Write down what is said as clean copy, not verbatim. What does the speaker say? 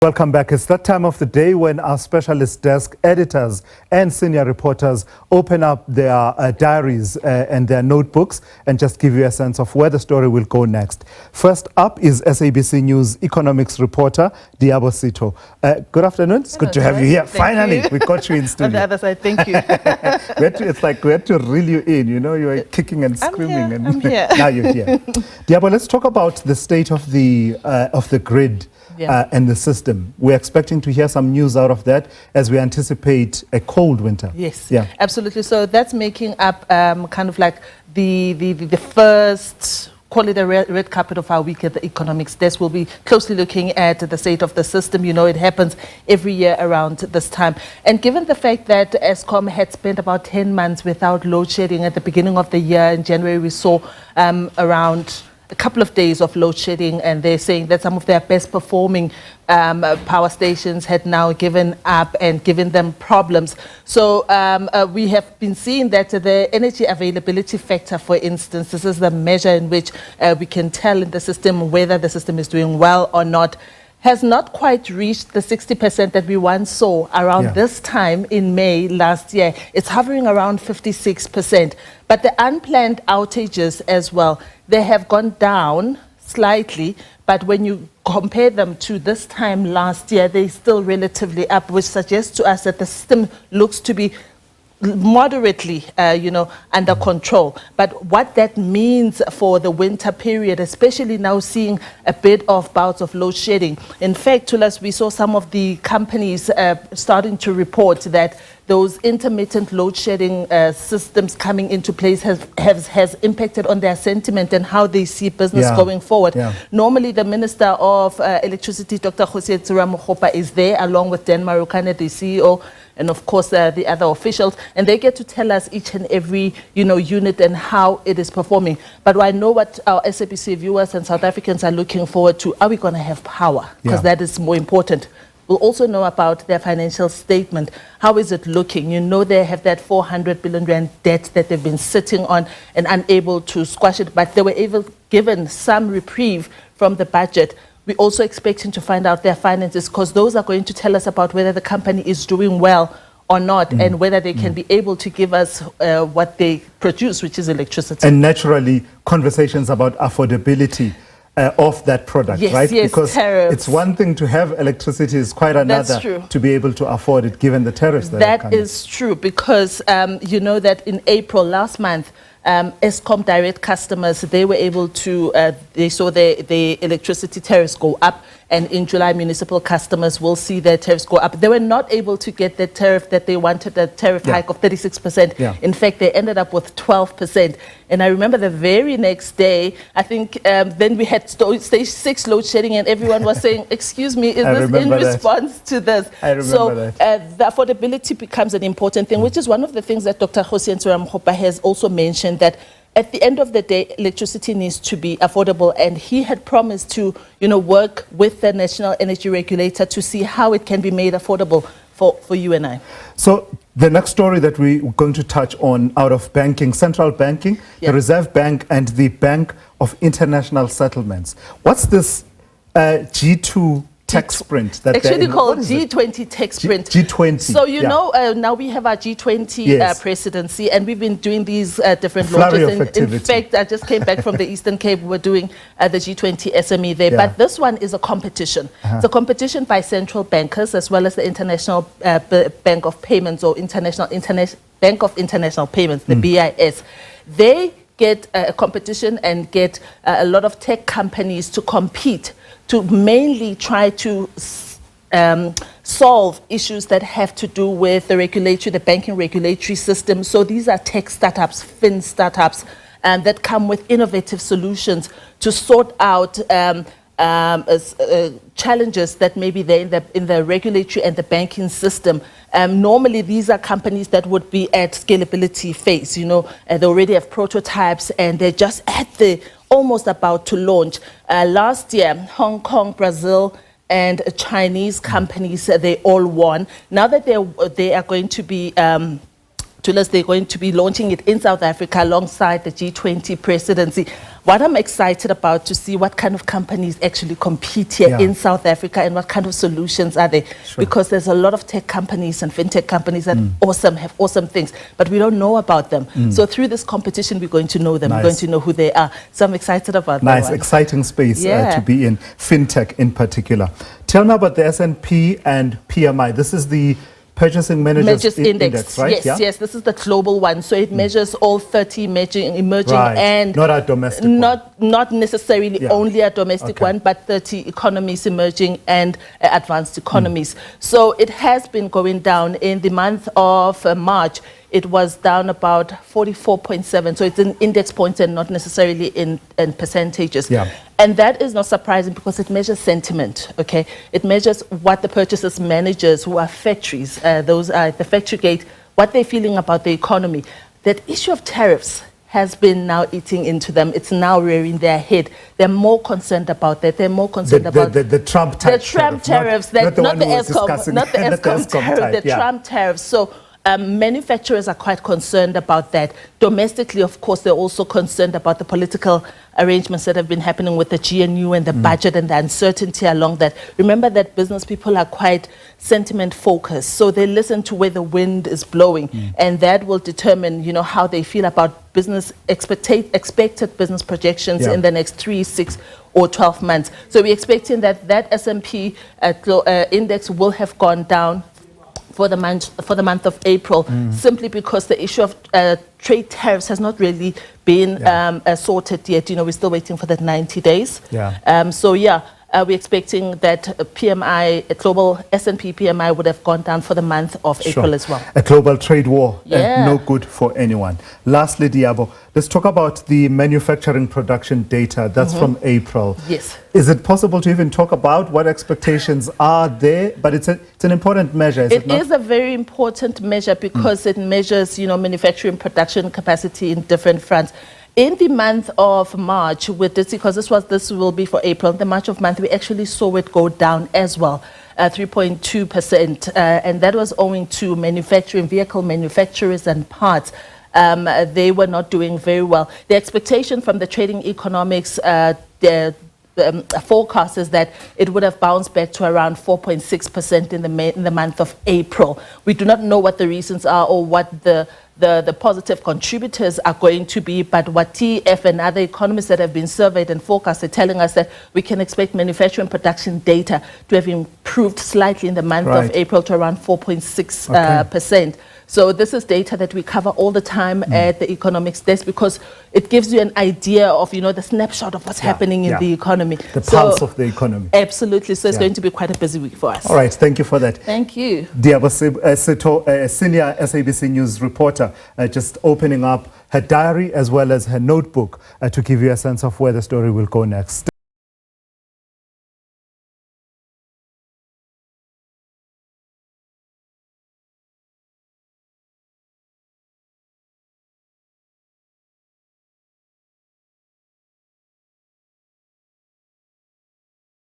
Welcome back. It's that time of the day when our specialist desk editors and senior reporters open up their diaries and their notebooks and just give you a sense of where the story will go next. First up is SABC News economics reporter Diabo Sito. Good afternoon. It's good to have you here. Finally, we got you in studio. On the other side, thank you. It's like we had to reel you in. You know, you were kicking and screaming. I'm here. Now you're here. Diabo, let's talk about the state of the grid. And the system. We're expecting to hear some news out of that as we anticipate a cold winter. Yes, absolutely. So that's making up kind of like the first, call it a red carpet of our week at the economics desk. We'll be closely looking at the state of the system. You know, it happens every year around this time. And given the fact that Eskom had spent about 10 months without load shedding at the beginning of the year, in January we saw around a couple of days of load shedding, and they're saying that some of their best performing power stations had now given up and given them problems. So we have been seeing that the energy availability factor, for instance, this is the measure in which we can tell in the system whether the system is doing well or not, has not quite reached the 60% that we once saw around this time in May last year. It's hovering around 56%. But the unplanned outages as well, they have gone down slightly, but when you compare them to this time last year, they're still relatively up, which suggests to us that the system looks to be moderately, under control. But what that means for the winter period, especially now seeing a bit of bouts of load shedding. In fact, Tulas, we saw some of the companies starting to report that those intermittent load shedding systems coming into place has impacted on their sentiment and how they see business going forward. Normally, the Minister of Electricity, Dr. Jose Tsuramokgopa, is there along with Dan Marukane, the CEO, and of course the other officials, and they get to tell us each and every unit and how it is performing. But I know what our SABC viewers and South Africans are looking forward to. Are we going to have power? Because that is more important. We'll also know about their financial statement. How is it looking? You know, they have that 400 billion rand debt that they've been sitting on and unable to squash it, but they were given some reprieve from the budget. We're also expecting to find out their finances, because those are going to tell us about whether the company is doing well or not, and whether they can be able to give us what they produce, which is electricity. And naturally, conversations about affordability of that product, right? Yes, because tariffs. It's one thing to have electricity, it's quite another to be able to afford it, given the tariffs that is true, because you know that in April last month, Eskom direct customers, they were able to, they saw their electricity tariffs go up, and in July, municipal customers will see their tariffs go up. They were not able to get the tariff that they wanted, the tariff hike of 36%. In fact, they ended up with 12%. And I remember the very next day, I think then we had stage 6 load shedding, and everyone was saying, excuse me, is this in response to this? So the affordability becomes an important thing, which is one of the things that Dr. Jose Tsuramokgopa has also mentioned, that at the end of the day, electricity needs to be affordable, and he had promised to, work with the National Energy Regulator to see how it can be made affordable for you and I. So the next story that we're going to touch on out of banking, central banking, the Reserve Bank and the Bank of International Settlements. What's this G2 tech sprint that actually called G20 tech sprint? G20. So now we have our G20 presidency, and we've been doing these different launches. In fact, I just came back from the Eastern Cape. We're doing the G20 SME there. But this one is a competition. It's a competition by central bankers as well as the International Bank of Payments, or International Bank of International Payments, the BIS. They get a competition and get a lot of tech companies to compete to mainly try to solve issues that have to do with the banking regulatory system. So these are tech startups, fin startups, that come with innovative solutions to sort out challenges that may be there in the regulatory and the banking system. Normally, these are companies that would be at scalability phase. They already have prototypes, and they're just almost about to launch. Last year, Hong Kong, Brazil, and Chinese companies, they all won. Now that they are going to be they're going to be launching it in South Africa alongside the G20 presidency. What I'm excited about to see what kind of companies actually compete here in South Africa and what kind of solutions are there. Because there's a lot of tech companies and fintech companies that have awesome things, but we don't know about them. So through this competition, we're going to know them. We're going to know who they are. So I'm excited about that. Nice, exciting space to be in, fintech in particular. Tell me about the S&P and PMI. This is the Purchasing Managers Index, right? Yes, this is the global one. So it measures all 30 emerging and not our domestic one. Not necessarily only a domestic one, but 30 economies, emerging and advanced economies. So it has been going down. In the month of March, it was down about 44.7. So it's in index points and not necessarily in percentages. And that is not surprising because it measures sentiment, okay? It measures what the purchasers managers who are factories, those are the factory gate, what they're feeling about the economy. That issue of tariffs has been now eating into them. It's now rearing their head. They're more concerned about that. They're more concerned about the Trump tariffs. Not the Eskom tariff, the Trump tariffs. So manufacturers are quite concerned about that. Domestically, of course, they're also concerned about the political arrangements that have been happening with the GNU and the budget and the uncertainty along that. Remember that business people are quite sentiment focused, so they listen to where the wind is blowing, and that will determine, you know, how they feel about business expected business projections in the next 3, 6, or 12 months. So we're expecting that S&P index will have gone down for the month of April, simply because the issue of trade tariffs has not really been sorted yet. You know, we're still waiting for that 90 days. We're expecting that PMI, global S&P PMI would have gone down for the month of April as well. A global trade war, no good for anyone. Lastly, Diabo, let's talk about the manufacturing production data. That's from April. Yes. Is it possible to even talk about what expectations are there? But it's an important measure, is it not? It is a very important measure because it measures, you know, manufacturing production capacity in different fronts. In the month of March, with this, because this will be for April, the March of month, we actually saw it go down as well, 3.2%, and that was owing to vehicle manufacturers and parts. They were not doing very well. The expectation from the trading economics, the forecast is that it would have bounced back to around 4.6% in the month of April. We do not know what the reasons are or what the positive contributors are going to be, but what TEF and other economists that have been surveyed and forecast are telling us that we can expect manufacturing production data to have improved slightly in the month of April to around 4.6%. So this is data that we cover all the time at the economics desk because it gives you an idea of, you know, the snapshot of what's happening in the economy. The pulse of the economy. Absolutely. So it's going to be quite a busy week for us. All right. Thank you for that. Thank you. Diabo Seto, senior SABC News reporter, just opening up her diary as well as her notebook to give you a sense of where the story will go next.